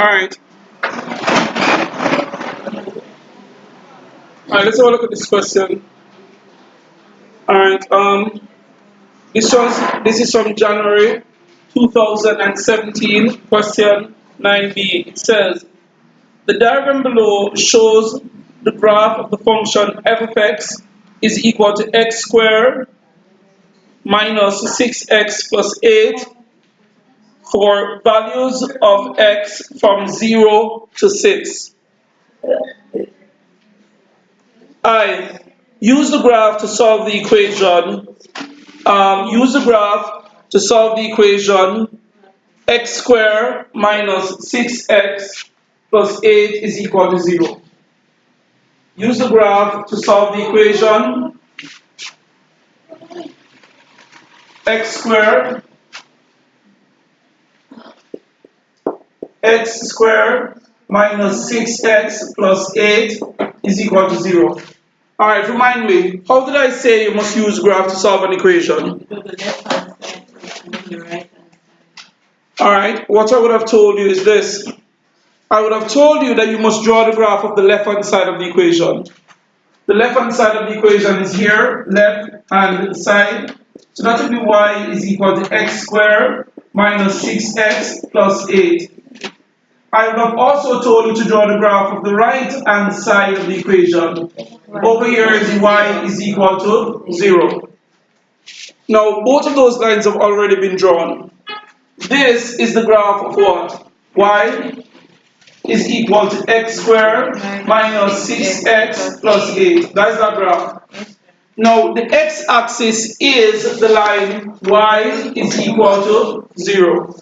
Alright. Alright, let's have a look at this question. Alright, this is from January 2017, question 9b. It says, the diagram below shows the graph of the function f of x is equal to x squared minus 6x plus 8 for values of x from 0 to 6. I use the graph to solve the equation. X squared minus 6x plus 8 is equal to 0. Use the graph to solve the equation. X squared minus 6x plus 8 is equal to 0. Alright, remind me, how did I say you must use graph to solve an equation? Alright, what I would have told you is this. I would have told you that you must draw the graph of the left-hand side of the equation. The left-hand side of the equation is here, left-hand side. So that would be y is equal to x squared minus 6x plus 8. I would have also told you to draw the graph of the right-hand side of the equation. Over here is y is equal to 0. Now, both of those lines have already been drawn. This is the graph of what? Y is equal to x squared minus 6x plus 8. That is that graph. Now, the x-axis is the line y is equal to 0.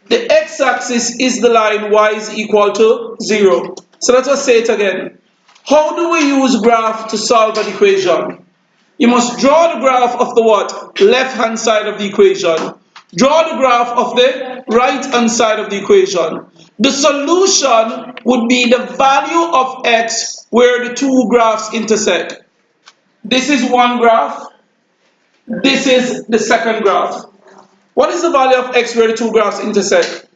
The x-axis is the line y is equal to 0. So let us say it again. How do we use graph to solve an equation? You must draw the graph of the what? Left-hand side of the equation. Draw the graph of the right-hand side of the equation. The solution would be the value of x where the two graphs intersect. This is one graph. This is the second graph. What is the value of x where the two graphs intersect?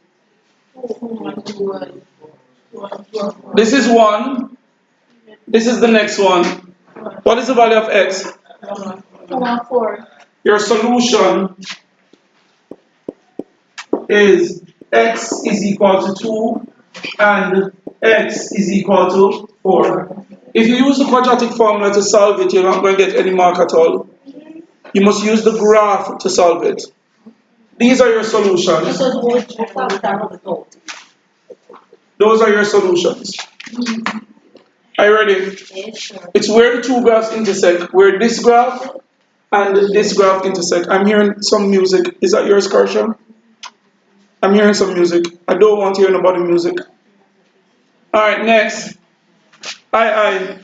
This is 1. This is the next one. What is the value of x? 4. Your solution is x is equal to 2 and x is equal to 4. If you use the quadratic formula to solve it, you're not going to get any mark at all. You must use the graph to solve it. These are your solutions. Those are your solutions. Are you ready? It's where the two graphs intersect, where this graph and this graph intersect. I'm hearing some music. Is that yours, Karsha? I'm hearing some music. I don't want to hear nobody music. Alright, next. I.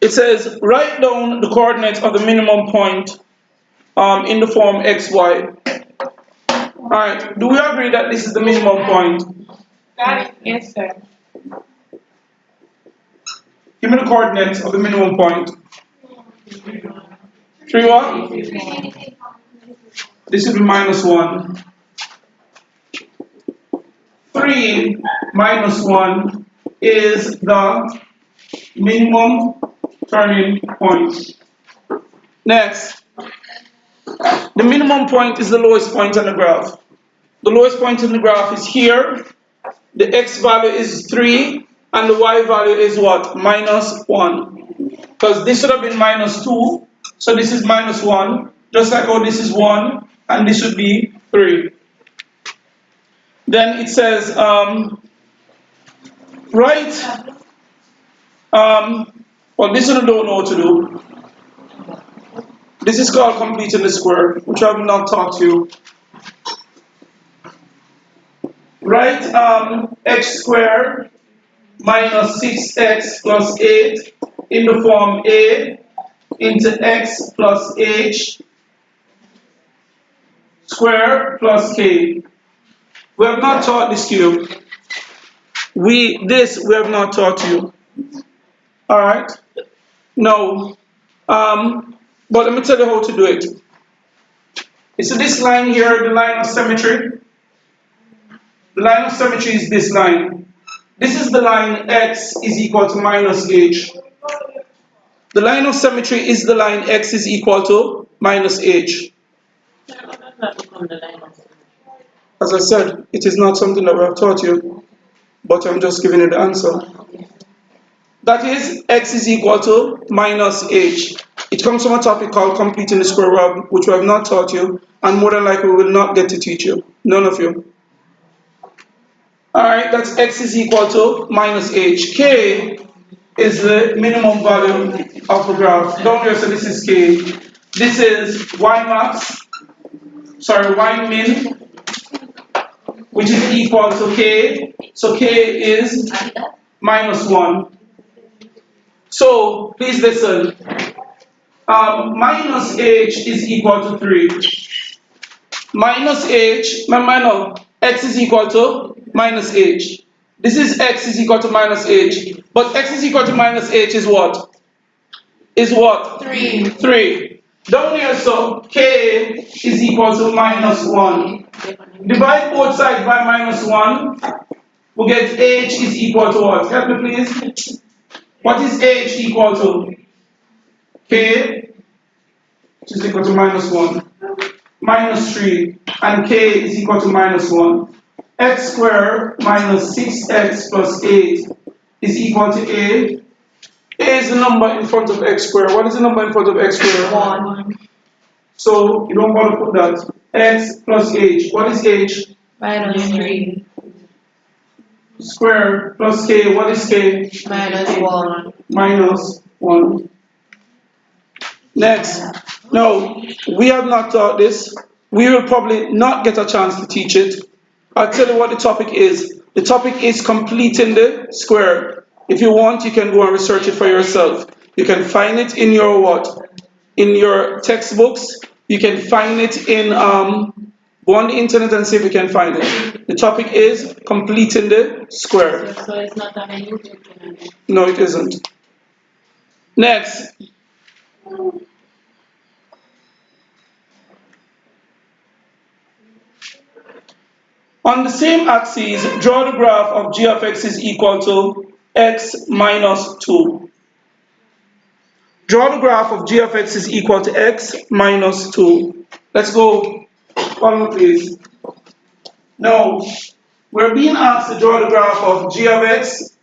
It says, write down the coordinates of the minimum point in the form xy. Alright, do we agree that this is the minimum point? Got it. Yes, sir. Give me the coordinates of the minimum point. 3 what? This would be minus 1. 3 minus 1 is the minimum turning point. Next. The minimum point is the lowest point on the graph. The lowest point on the graph is here. The x value is 3 and the y value is what? Minus 1. Because this should have been minus 2. So this is minus 1. Just like how this is 1 and this should be 3. Then it says, write, well this one I don't know what to do. This is called completing the square, which I have not taught you. Write x squared minus 6x plus 8 in the form a into x plus h square plus k. We have not taught this to you. We have not taught you. Alright? No. But let me tell you how to do it. You see this line here, the line of symmetry? The line of symmetry is this line. This is the line x is equal to minus h. The line of symmetry is the line x is equal to minus h. As I said, it is not something that we have taught you, but I'm just giving you the answer. That is, x is equal to minus h. It comes from a topic called completing the square root, which we have not taught you, and more than likely we will not get to teach you. None of you. Alright, that's x is equal to minus h. K is the minimum value of the graph. Down here, so this is k. This is y max, y min, which is equal to k. So k is minus 1. So please listen. Minus h is equal to 3. Minus h, remember now, x is equal to minus h. This is x is equal to minus h. But x is equal to minus h is what? Is what? 3. 3. Down here, so k is equal to minus 1. Divide both sides by minus 1. We get h is equal to what? Help me please. What is h equal to? K, which is equal to minus 1. Minus 3. And k is equal to minus 1. X squared minus 6x plus 8 is equal to a. A is the number in front of x squared. What is the number in front of x squared? 1. So you don't want to put that. X plus h. What is h? Minus 3. Square plus k. What is k? Minus 1. Minus 1. Next. No, we have not taught this. We will probably not get a chance to teach it. I'll tell you what the topic is. The topic is completing the square. If you want, you can go and research it for yourself. You can find it in your what? In your textbooks. You can find it in go on the internet and see if you can find it. The topic is completing the square. So it's not on a YouTube channel? No, it isn't. Next. On the same axis, draw the graph of g of x is equal to x minus 2. Draw the graph of g of x is equal to x minus 2. Let's go. Follow me, please. Now, we're being asked to draw the graph of g of x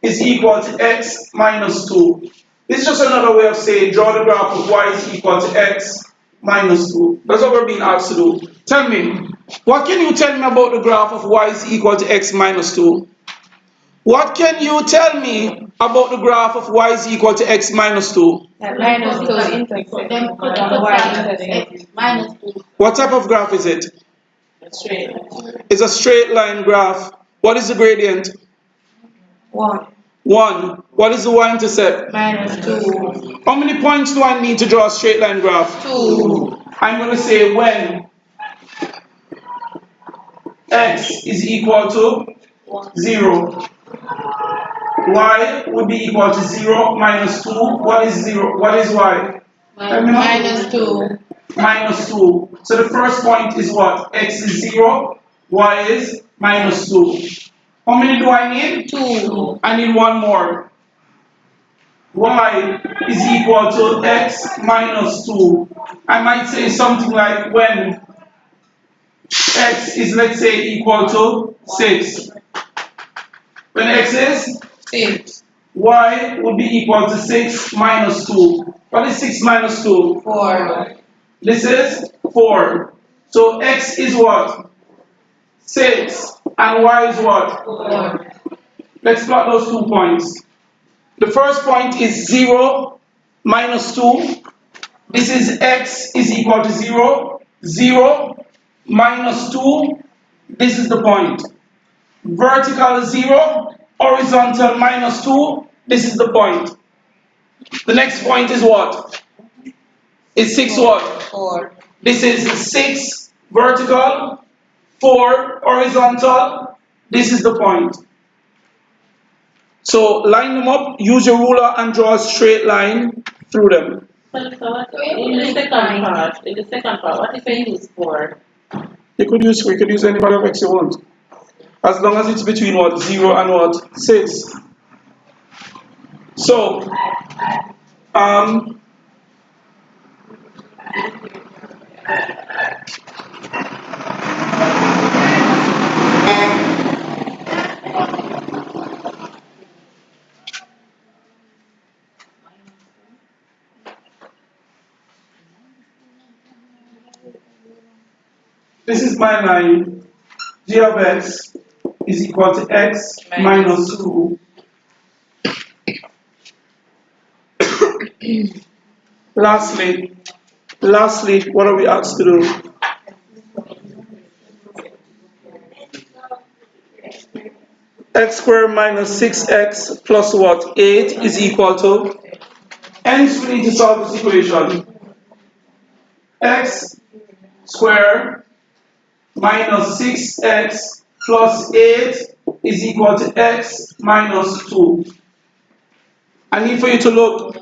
is equal to x minus 2. This is just another way of saying draw the graph of y is equal to x minus 2. That's what we're being asked to do. Tell me, what can you tell me about the graph of y is equal to x minus 2? What can you tell me about the graph of y is equal to x minus 2? Minus 2 intersect. Minus 2. What type of graph is it? Straight. It's a straight line graph. What is the gradient? 1. 1. What is the y-intercept? Minus 2. How many points do I need to draw a straight line graph? 2. I'm going to say when x is equal to 0. Y would be equal to 0 minus 2. What is 0? What is y? Minus 2. Minus 2. So the first point is what? X is 0. Y is minus 2. How many do I need? 2. I need one more. Y is equal to x minus 2. I might say something like when x is, let's say, equal to 6. When x is 6. Y would be equal to 6 minus 2. What is 6 minus 2? 4. This is 4. So x is what? 6. And y is what? 4. Let's plot those 2 points. The first point is 0 minus 2. This is x is equal to 0. 0 minus 2. This is the point. Vertical 0. Horizontal minus 2. This is the point. The next point is what? Is 6 what? 4. This is 6 vertical, 4 horizontal. This is the point. So line them up, use your ruler and draw a straight line through them. In the second part, what if I use 4? You could use any value of x you want. as long as it's between what, 0 and what, 6. So, this is my line. G of x is equal to x minus 2. Lastly, what are we asked to do? X squared minus 6x plus what? 8 is equal to? Hence, we need to solve this equation. X squared minus 6x plus 8 is equal to x minus 2. I need for you to look.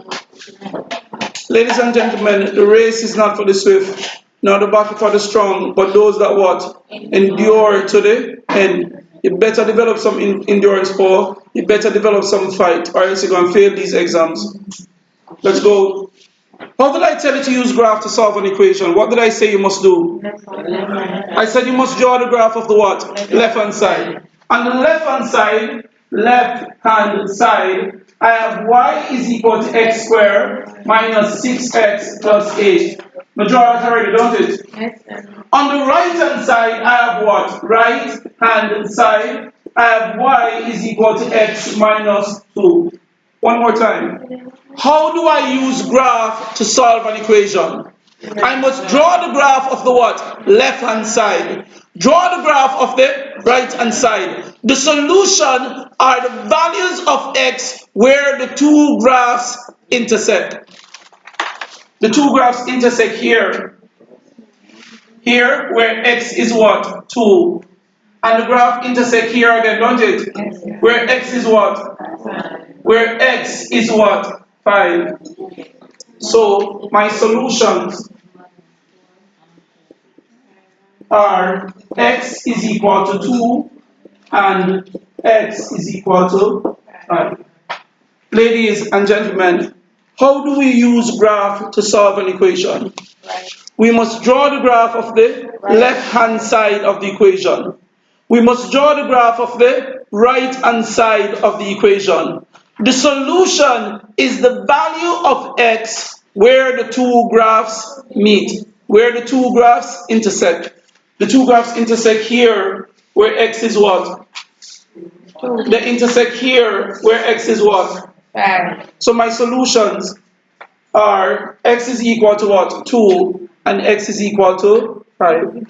Ladies and gentlemen, the race is not for the swift, nor the battle for the strong, but those that what? Endure to the end. You better develop some endurance for, you better develop some fight, or else you're going to fail these exams. Let's go. How did I tell you to use graph to solve an equation? What did I say you must do? I said you must draw the graph of the what? Left-hand side. On the left-hand side, I have y is equal to x squared minus 6x plus 8. I draw that already, don't it? Yes, sir. On the right-hand side, I have what? Right-hand side, I have y is equal to x minus 2. One more time. How do I use graph to solve an equation? I must draw the graph of the what? Left-hand side. Draw the graph of the right-hand side. The solution are the values of x where the two graphs intersect. The two graphs intersect here. Here, where x is what? 2. And the graph intersect here again, don't it? Where x is what? Where x is what? 5. So, my solutions are x is equal to 2 and x is equal to 5. Ladies and gentlemen, how do we use graph to solve an equation? We must draw the graph of the left-hand side of the equation. We must draw the graph of the right-hand side of the equation. The solution is the value of x where the two graphs meet, where the two graphs intersect. The two graphs intersect here, where x is what? 2. They intersect here, where x is what? 5. So my solutions are x is equal to what? 2, and x is equal to 5.